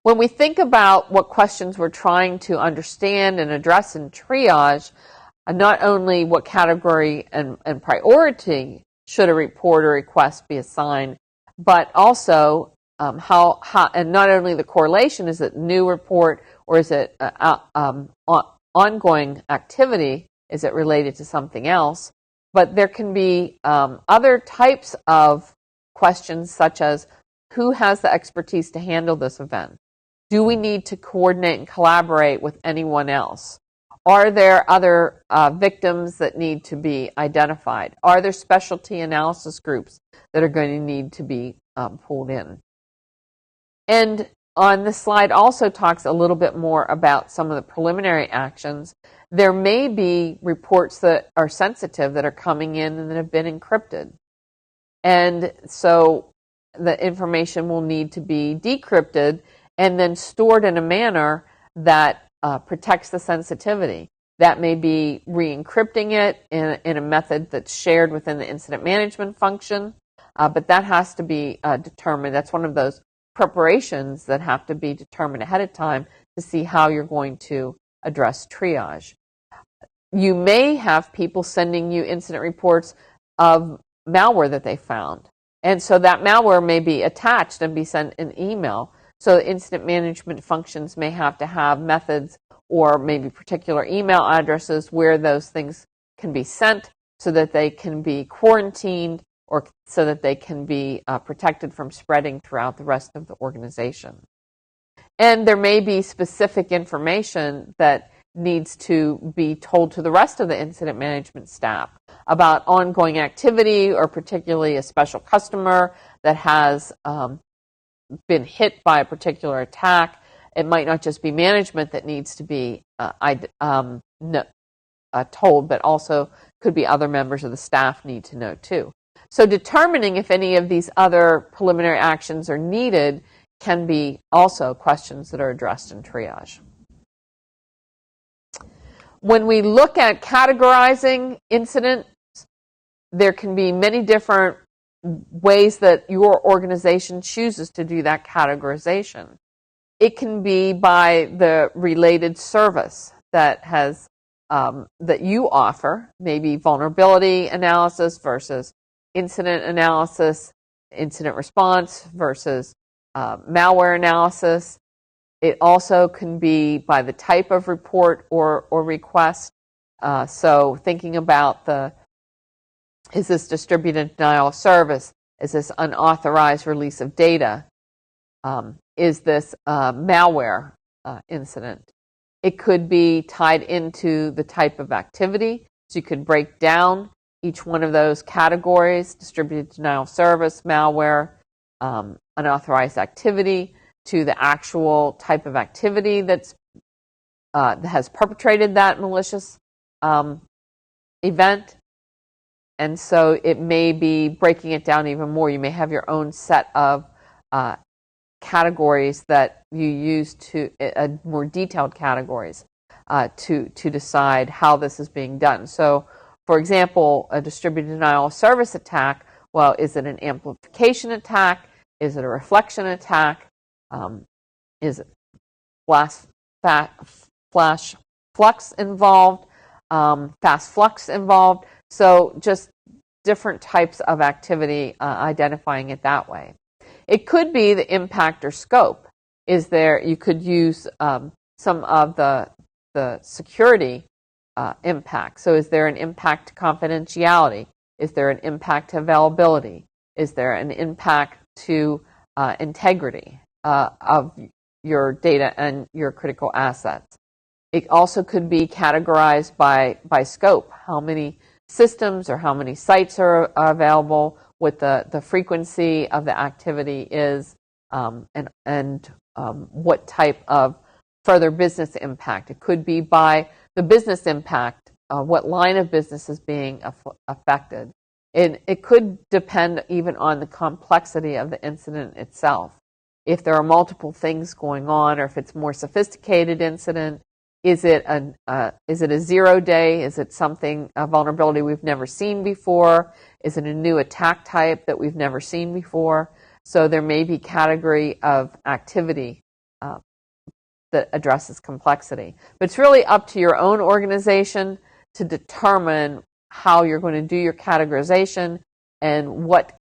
When we think about what questions we're trying to understand and address in triage, not only what category and priority should a report or request be assigned, but also how and not only the correlation, is it new report or is it ongoing activity, is it related to something else, but there can be other types of questions such as who has the expertise to handle this event? Do we need to coordinate and collaborate with anyone else? Are there other victims that need to be identified? Are there specialty analysis groups that are going to need to be pulled in? And on this slide also talks a little bit more about some of the preliminary actions. There may be reports that are sensitive that are coming in and that have been encrypted. And so the information will need to be decrypted and then stored in a manner that protects the sensitivity. That may be re-encrypting it in a method that's shared within the incident management function, but that has to be determined. That's one of those preparations that have to be determined ahead of time to see how you're going to address triage. You may have people sending you incident reports of malware that they found. And so that malware may be attached and be sent in email. So incident management functions may have to have methods or maybe particular email addresses where those things can be sent so that they can be quarantined or so that they can be protected from spreading throughout the rest of the organization. And there may be specific information that needs to be told to the rest of the incident management staff about ongoing activity or particularly a special customer that has been hit by a particular attack. It might not just be management that needs to be told, but also could be other members of the staff need to know too. So determining if any of these other preliminary actions are needed can be also questions that are addressed in triage. When we look at categorizing incidents, there can be many different ways that your organization chooses to do that categorization. It can be by the related service that has that you offer, maybe vulnerability analysis versus incident analysis, incident response versus malware analysis. It also can be by the type of report or request. So thinking about is this distributed denial of service? Is this unauthorized release of data? Is this malware incident? It could be tied into the type of activity. So you could break down each one of those categories: distributed denial of service, malware, unauthorized activity, to the actual type of activity that has perpetrated that malicious event. And so it may be breaking it down even more. You may have your own set of categories that you use to more detailed categories to decide how this is being done. So, for example, a distributed denial of service attack. Well, is it an amplification attack? Is it a reflection attack? Is it flash flux involved? Fast flux involved? So just different types of activity, identifying it that way. It could be the impact or scope. You could use some of the security impact. So is there an impact to confidentiality? Is there an impact to availability? Is there an impact to integrity of your data and your critical assets? It also could be categorized by scope. How many systems or how many sites are available, what the frequency of the activity is, and what type of further business impact. It could be by the business impact, what line of business is being affected. It could depend even on the complexity of the incident itself. If there are multiple things going on, or if it's a more sophisticated incident, is it a 0 day? Is it a vulnerability we've never seen before? Is it a new attack type that we've never seen before? So there may be category of activity that addresses complexity. But it's really up to your own organization to determine how you're going to do your categorization and what